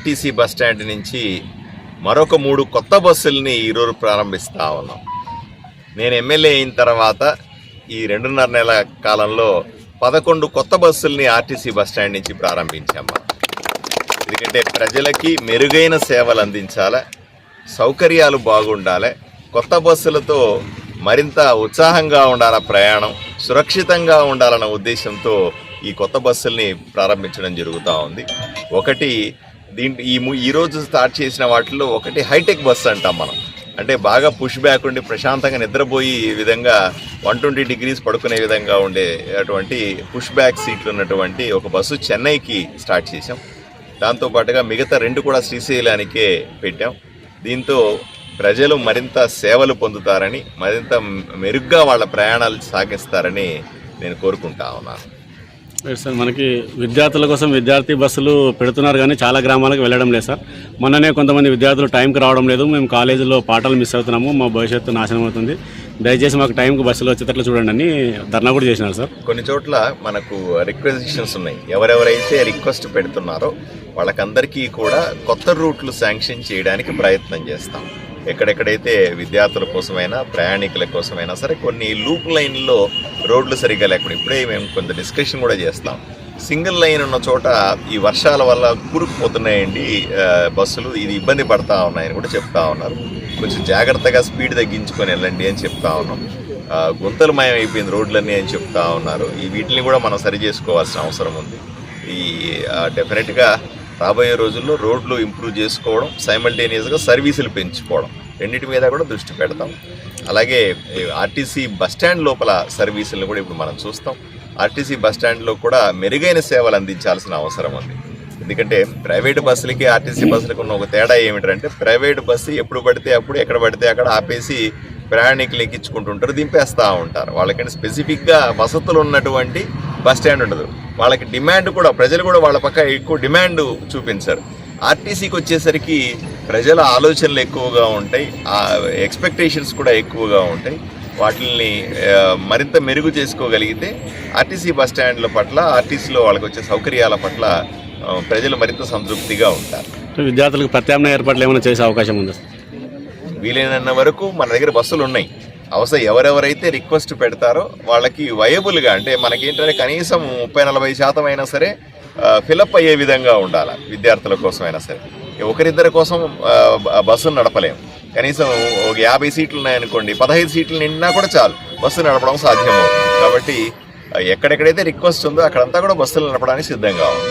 RTC bus stand నుంచి మరొక 3 కొత్త బస్సుల్ని ఈరోజు ప్రారంభిస్తూ ఉన్నాం. నేను ఎమ్మెల్యే అయిన తర్వాత ఈ 2.5 నెలల కాలంలో 11 కొత్త బస్సుల్ని ఆర్టీసీ బస్టాండ్ నుంచి ప్రారంభించాము. ఎందుకంటే ప్రజలకి మెరుగైన సేవలు అందించాలి, సౌకర్యాలు బాగుండాలి, కొత్త బస్సులతో మరింత ఉత్సాహంగా ఉండాలి, ప్రయాణం సురక్షితంగా ఉండాలన్న ఉద్దేశంతో ఈ కొత్త బస్సుల్ని ప్రారంభించడం జరుగుతూ ఉంది. ఒకటి ఈరోజు స్టార్ట్ చేసిన వాటిల్లో ఒకటి హైటెక్ బస్సు అంటాం మనం. అంటే బాగా పుష్ బ్యాక్ ఉండి ప్రశాంతంగా నిద్రపోయి విధంగా 120 డిగ్రీస్ పడుకునే విధంగా ఉండే అటువంటి పుష్ బ్యాక్ సీట్లు ఉన్నటువంటి ఒక బస్సు చెన్నైకి స్టార్ట్ చేసాం. దాంతోపాటుగా మిగతా 2 కూడా శ్రీశైలానికే పెట్టాం. దీంతో ప్రజలు మరింత సేవలు పొందుతారని, మరింత మెరుగ్గా వాళ్ళ ప్రయాణాలు సాగిస్తారని నేను కోరుకుంటా ఉన్నాను. సార్, మనకి విద్యార్థుల కోసం విద్యార్థి బస్సులు పెడుతున్నారు కానీ చాలా గ్రామాలకు వెళ్ళడం లేదు సార్. మొన్ననే కొంతమంది విద్యార్థులు టైంకి రావడం లేదు, మేము కాలేజీలో పాఠాలు మిస్ అవుతున్నాము, మా భవిష్యత్తు నాశనం అవుతుంది, దయచేసి మాకు టైంకి బస్సులు వచ్చేటట్లు చూడండి అని ధర్నా కూడా చేసినారు సార్. కొన్ని చోట్ల మనకు రిక్వెజిషన్స్ ఉన్నాయి. ఎవరెవరైతే రిక్వెస్ట్ పెడుతున్నారో వాళ్ళకందరికీ కూడా కొత్త రూట్లు శాంక్షన్ చేయడానికి ప్రయత్నం చేస్తాం. ఎక్కడెక్కడైతే విద్యార్థుల కోసమైనా ప్రయాణికుల కోసమైనా సరే కొన్ని లూప్ లైన్లో రోడ్లు సరిగ్గా లేకుండా ఇప్పుడే మేము కొంత డిస్కషన్ కూడా చేస్తాం. సింగిల్ లైన్ ఉన్న చోట ఈ వర్షాల వల్ల కూరుకుపోతున్నాయండి బస్సులు, ఇది ఇబ్బంది పడతా ఉన్నాయని కూడా చెప్తా ఉన్నారు. కొంచెం జాగ్రత్తగా స్పీడ్ తగ్గించుకొని వెళ్ళండి అని చెప్తా ఉన్నాం. గుంతలమయం అయిపోయింది రోడ్లన్నీ అని చెప్తా ఉన్నారు. ఈ వీటిని కూడా మనం సరి చేసుకోవాల్సిన అవసరం ఉంది. ఈ డెఫినెట్గా రాబోయే రోజుల్లో రోడ్లు ఇంప్రూవ్ చేసుకోవడం, సైమల్టేనియస్గా సర్వీసులు పెంచుకోవడం, రెండింటి మీద కూడా దృష్టి పెడతాం. అలాగే ఆర్టీసీ బస్టాండ్ లోపల సర్వీసులను కూడా ఇప్పుడు మనం చూస్తాం. ఆర్టీసీ బస్టాండ్లో కూడా మెరుగైన సేవలు అందించాల్సిన అవసరం ఉంది. ఎందుకంటే ప్రైవేటు బస్సులకి ఆర్టీసీ బస్సులకు ఉన్న ఒక తేడా ఏమిటంటే, ప్రైవేటు బస్సు ఎప్పుడు పడితే అప్పుడు ఎక్కడ పడితే అక్కడ ఆపేసి ప్రయాణికులు ఎక్కించుకుంటుంటారు, దింపేస్తూ ఉంటారు. వాళ్ళకంటే స్పెసిఫిక్గా వసతులు ఉన్నటువంటి బస్ స్టాండ్ ఉండదు. వాళ్ళకి డిమాండ్ కూడా, ప్రజలు కూడా వాళ్ళ పక్క ఎక్కువ డిమాండ్ చూపించారు. ఆర్టీసీకి వచ్చేసరికి ప్రజల ఆలోచనలు ఎక్కువగా ఉంటాయి, ఎక్స్పెక్టేషన్స్ కూడా ఎక్కువగా ఉంటాయి. వాటిని మరింత మెరుగు చేసుకోగలిగితే ఆర్టీసీ బస్ స్టాండ్ల పట్ల, ఆర్టీసీలో వాళ్ళకి వచ్చే సౌకర్యాల పట్ల ప్రజలు మరింత సంతృప్తిగా ఉంటారు. విద్యార్థులకు ప్రత్యామ్నాయ ఏర్పాట్లు ఏమైనా చేసే అవకాశం ఉందా? వీలైనంత వరకు మన దగ్గర బస్సులు ఉన్నాయి. అవసరం ఎవరెవరైతే రిక్వెస్ట్ పెడతారో వాళ్ళకి వయబుల్గా, అంటే మనకేంటంటే కనీసం 30-40% అయినా సరే ఫిలప్ అయ్యే విధంగా ఉండాలి. విద్యార్థుల కోసం అయినా సరే, ఒకరిద్దరి కోసం బస్సును నడపలేము. కనీసం ఒక 50 సీట్లు ఉన్నాయనుకోండి, 15 సీట్లు నిండినా కూడా చాలు, బస్సు నడపడం సాధ్యమవుతుంది. కాబట్టి ఎక్కడెక్కడైతే రిక్వెస్ట్ ఉందో అక్కడంతా కూడా బస్సులు నడపడానికి సిద్ధంగా ఉంది.